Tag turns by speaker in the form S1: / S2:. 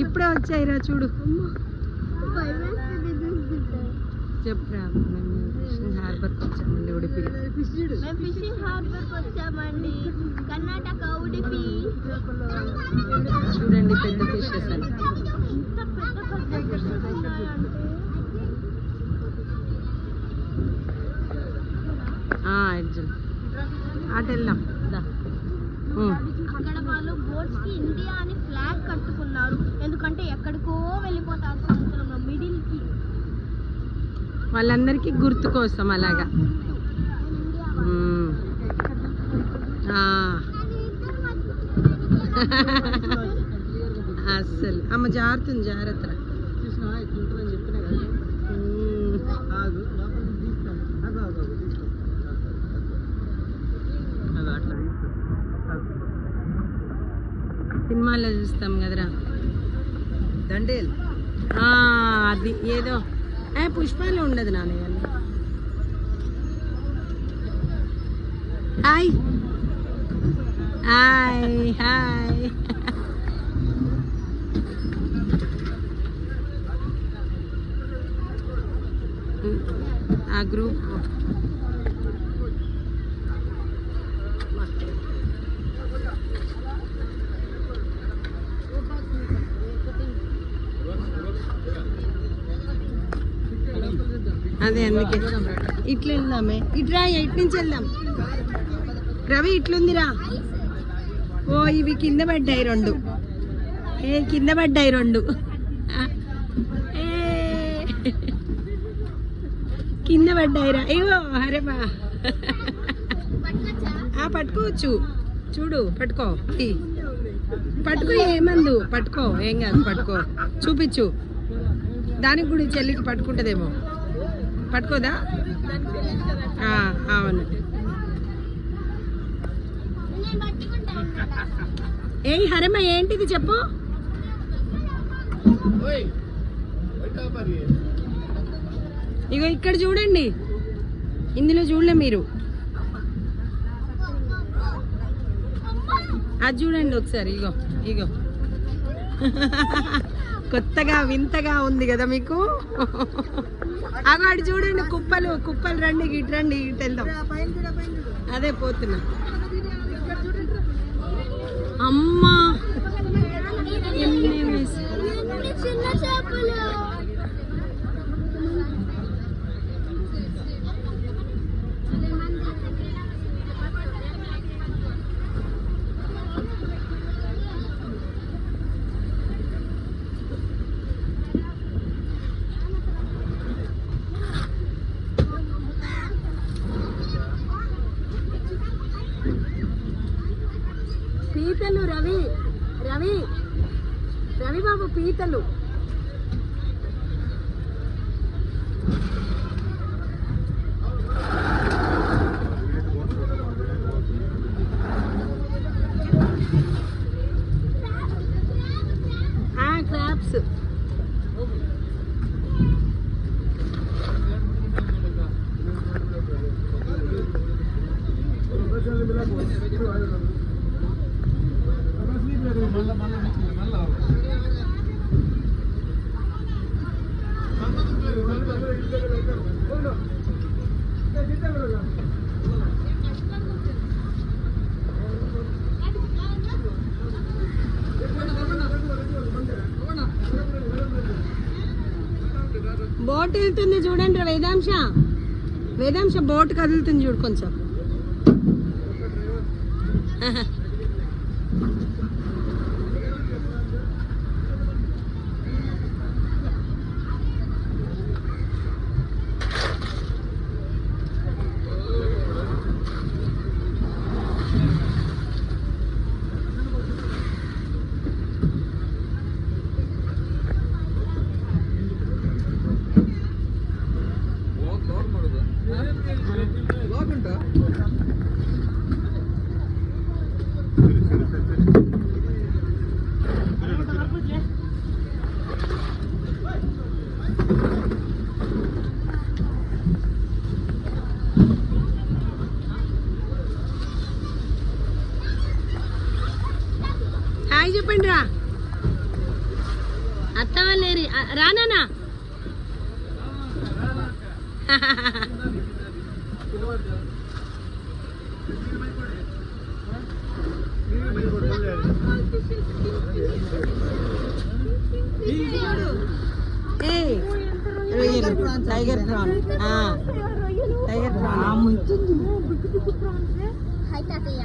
S1: ఇప్పుడే వచ్చాయిరా చూడు. చెప్పురా. మేము ఫిషింగ్ హార్బర్కి వచ్చామండి, ఉడిపి.
S2: ఫిషింగ్ హార్బర్కి వచ్చామండి, కర్ణాటక ఉడిపి.
S1: చూడండి పెద్ద ఫిషెస్ అని. అటు వెళ్దాం.
S2: అక్కడ వాళ్ళు బోట్స్ కి ఇండియా అని ఫ్లాగ్ కట్టుకున్నారు, ఎందుకంటే ఎక్కడికో వెళ్ళిపోతారు సముద్రంలో మిడిల్ కి.
S1: వాళ్ళందరికీ గుర్తు కోసం అలాగా. అస్సలు అమ్మ జారుతుంది, జాగ్రత్త. సినిమాల్లో చూస్తాం కదరా దండేల్. అది ఏదో పుష్పాలు ఉండదు నాన్నయ్య. Hi hi hi. ఆ గ్రూప్ అదే, అందుకే ఇట్లా వెళ్దామే. ఇట్రా, ఇటు నుంచి వెళ్దాం. రవి ఇట్లుందిరా. ఓ ఇవి కింద పడ్డాయి రెండు. కింద పడ్డాయి రెండు. కింద పడ్డాయిరా. అయ్యో అరే బా, పట్టుకోవచ్చు. చూడు, పట్టుకో పట్టుకో, ఏమందు పట్టుకో, ఏం కాదు, పట్టుకో. చూపించు, దానికి కూడా చెల్లికి పట్టుకుంటుందేమో. పట్టుకోదా? అవును. హరమ్మ ఏంటిది చెప్పు. ఇగో ఇక్కడ చూడండి, ఇందులో చూడలే మీరు. అది చూడండి ఒకసారి. ఇగో ఇగో కొత్తగా వింతగా ఉంది కదా మీకు. అగాడు చూడండి, కుప్పలు కుప్పలు. రండి ఇటు రండి, ఇటు వెళ్దాం. అదే పోతున్నా. అమ్మా పీతలు. రవి రవి రవి బాబు, పీతలు. క్రాబ్స్. బోట్ వెళ్తుంది చూడండి. వేదాంశ, వేదాంశ బోట్ కదులుతుంది చూడు కొంచెం. రానా tiger PRAN tiger PRAN
S2: hi తాతయ్య